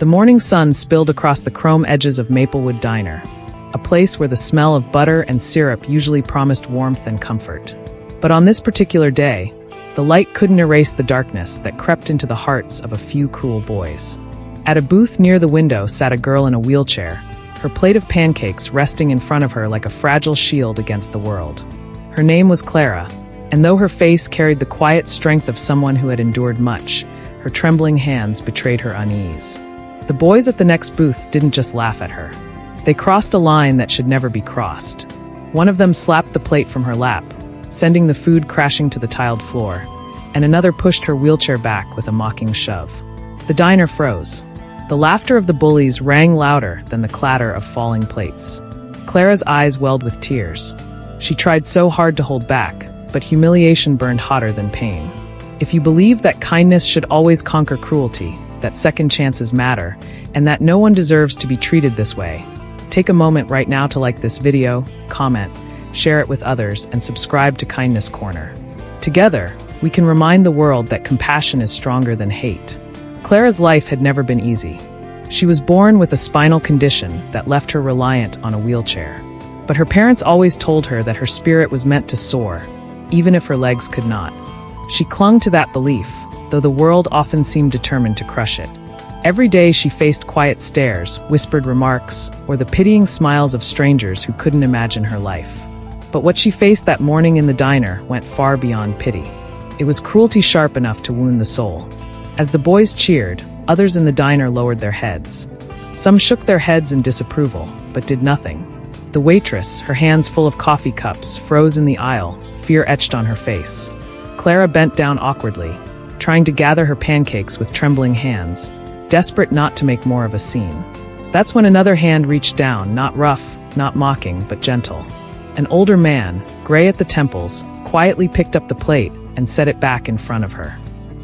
The morning sun spilled across the chrome edges of Maplewood Diner, a place where the smell of butter and syrup usually promised warmth and comfort. But on this particular day, the light couldn't erase the darkness that crept into the hearts of a few cruel boys. At a booth near the window sat a girl in a wheelchair, her plate of pancakes resting in front of her like a fragile shield against the world. Her name was Clara, and though her face carried the quiet strength of someone who had endured much, her trembling hands betrayed her unease. The boys at the next booth didn't just laugh at her. They crossed a line that should never be crossed. One of them slapped the plate from her lap, sending the food crashing to the tiled floor, and another pushed her wheelchair back with a mocking shove. The diner froze. The laughter of the bullies rang louder than the clatter of falling plates. Clara's eyes welled with tears. She tried so hard to hold back, but humiliation burned hotter than pain. If you believe that kindness should always conquer cruelty, that second chances matter, and that no one deserves to be treated this way, take a moment right now to like this video, comment, share it with others, and subscribe to Kindness Corner. Together, we can remind the world that compassion is stronger than hate. Clara's life had never been easy. She was born with a spinal condition that left her reliant on a wheelchair. But her parents always told her that her spirit was meant to soar, even if her legs could not. She clung to that belief, though the world often seemed determined to crush it. Every day she faced quiet stares, whispered remarks, or the pitying smiles of strangers who couldn't imagine her life. But what she faced that morning in the diner went far beyond pity. It was cruelty sharp enough to wound the soul. As the boys cheered, others in the diner lowered their heads. Some shook their heads in disapproval, but did nothing. The waitress, her hands full of coffee cups, froze in the aisle, fear etched on her face. Clara bent down awkwardly, trying to gather her pancakes with trembling hands, desperate not to make more of a scene. That's when another hand reached down, not rough, not mocking, but gentle. An older man, gray at the temples, quietly picked up the plate and set it back in front of her.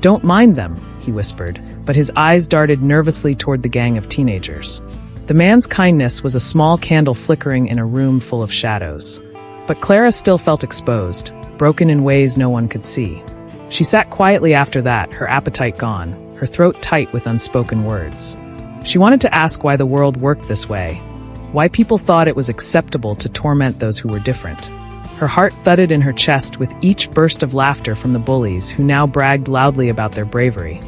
"Don't mind them," he whispered, but his eyes darted nervously toward the gang of teenagers. The man's kindness was a small candle flickering in a room full of shadows. But Clara still felt exposed, broken in ways no one could see. She sat quietly after that, her appetite gone, her throat tight with unspoken words. She wanted to ask why the world worked this way, why people thought it was acceptable to torment those who were different. Her heart thudded in her chest with each burst of laughter from the bullies who now bragged loudly about their bravery,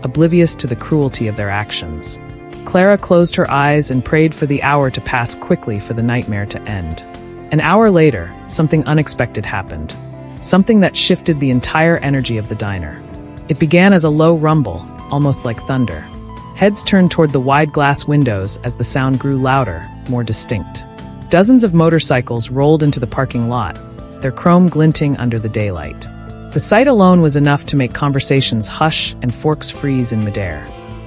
oblivious to the cruelty of their actions. Clara closed her eyes and prayed for the hour to pass quickly, for the nightmare to end. An hour later, something unexpected happened. Something that shifted the entire energy of the diner. It began as a low rumble, almost like thunder. Heads turned toward the wide glass windows as the sound grew louder, more distinct. Dozens of motorcycles rolled into the parking lot, their chrome glinting under the daylight. The sight alone was enough to make conversations hush and forks freeze in midair.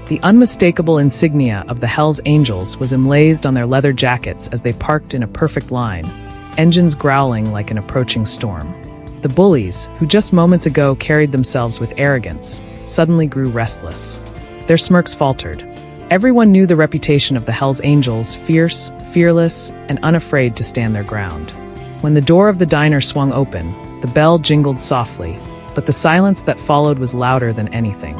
The unmistakable insignia of the Hells Angels was emblazoned on their leather jackets as they parked in a perfect line, engines growling like an approaching storm. The bullies, who just moments ago carried themselves with arrogance, suddenly grew restless. Their smirks faltered. Everyone knew the reputation of the Hells Angels: fierce, fearless, and unafraid to stand their ground. When the door of the diner swung open, the bell jingled softly, but the silence that followed was louder than anything.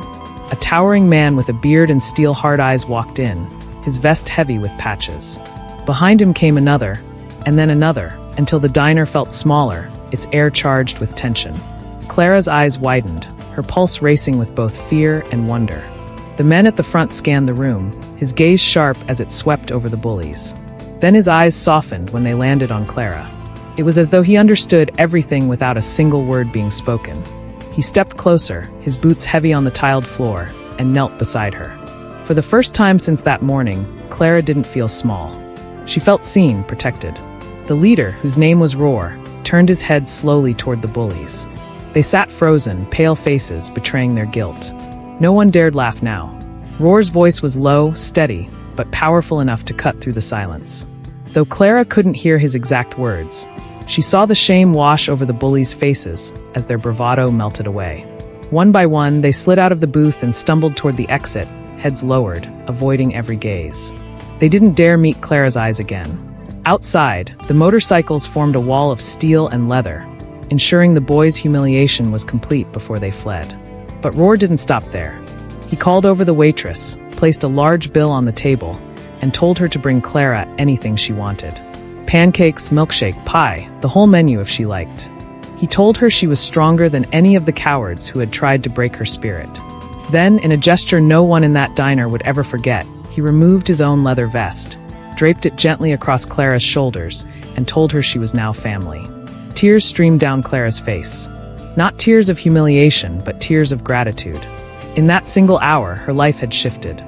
A towering man with a beard and steel hard eyes walked in, his vest heavy with patches. Behind him came another, and then another, until the diner felt smaller, its air charged with tension. Clara's eyes widened, her pulse racing with both fear and wonder. The man at the front scanned the room, his gaze sharp as it swept over the bullies. Then his eyes softened when they landed on Clara. It was as though he understood everything without a single word being spoken. He stepped closer, his boots heavy on the tiled floor, and knelt beside her. For the first time since that morning, Clara didn't feel small. She felt seen, protected. The leader, whose name was Roar, turned his head slowly toward the bullies. They sat frozen, pale faces betraying their guilt. No one dared laugh now. Roar's voice was low, steady, but powerful enough to cut through the silence. Though Clara couldn't hear his exact words, she saw the shame wash over the bullies' faces as their bravado melted away. One by one, they slid out of the booth and stumbled toward the exit, heads lowered, avoiding every gaze. They didn't dare meet Clara's eyes again. Outside, the motorcycles formed a wall of steel and leather, ensuring the boys' humiliation was complete before they fled. But Roar didn't stop there. He called over the waitress, placed a large bill on the table, and told her to bring Clara anything she wanted. Pancakes, milkshake, pie, the whole menu if she liked. He told her she was stronger than any of the cowards who had tried to break her spirit. Then, in a gesture no one in that diner would ever forget, he removed his own leather vest, draped it gently across Clara's shoulders, and told her she was now family. Tears streamed down Clara's face. Not tears of humiliation, but tears of gratitude. In that single hour, her life had shifted.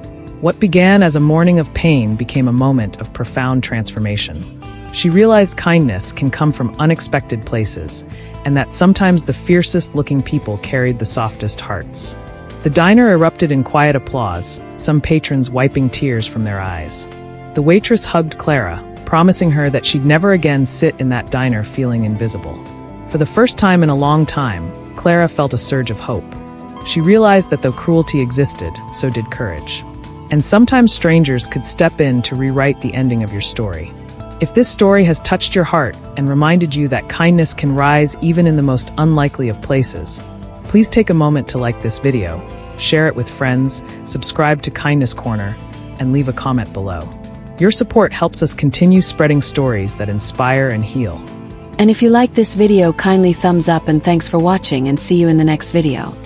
What began as a morning of pain became a moment of profound transformation. She realized kindness can come from unexpected places, and that sometimes the fiercest-looking people carried the softest hearts. The diner erupted in quiet applause, some patrons wiping tears from their eyes. The waitress hugged Clara, promising her that she'd never again sit in that diner feeling invisible. For the first time in a long time, Clara felt a surge of hope. She realized that though cruelty existed, so did courage. And sometimes strangers could step in to rewrite the ending of your story. If this story has touched your heart and reminded you that kindness can rise even in the most unlikely of places, please take a moment to like this video, share it with friends, subscribe to Kindness Corner, and leave a comment below. Your support helps us continue spreading stories that inspire and heal. And if you like this video, kindly thumbs up, and thanks for watching, and see you in the next video.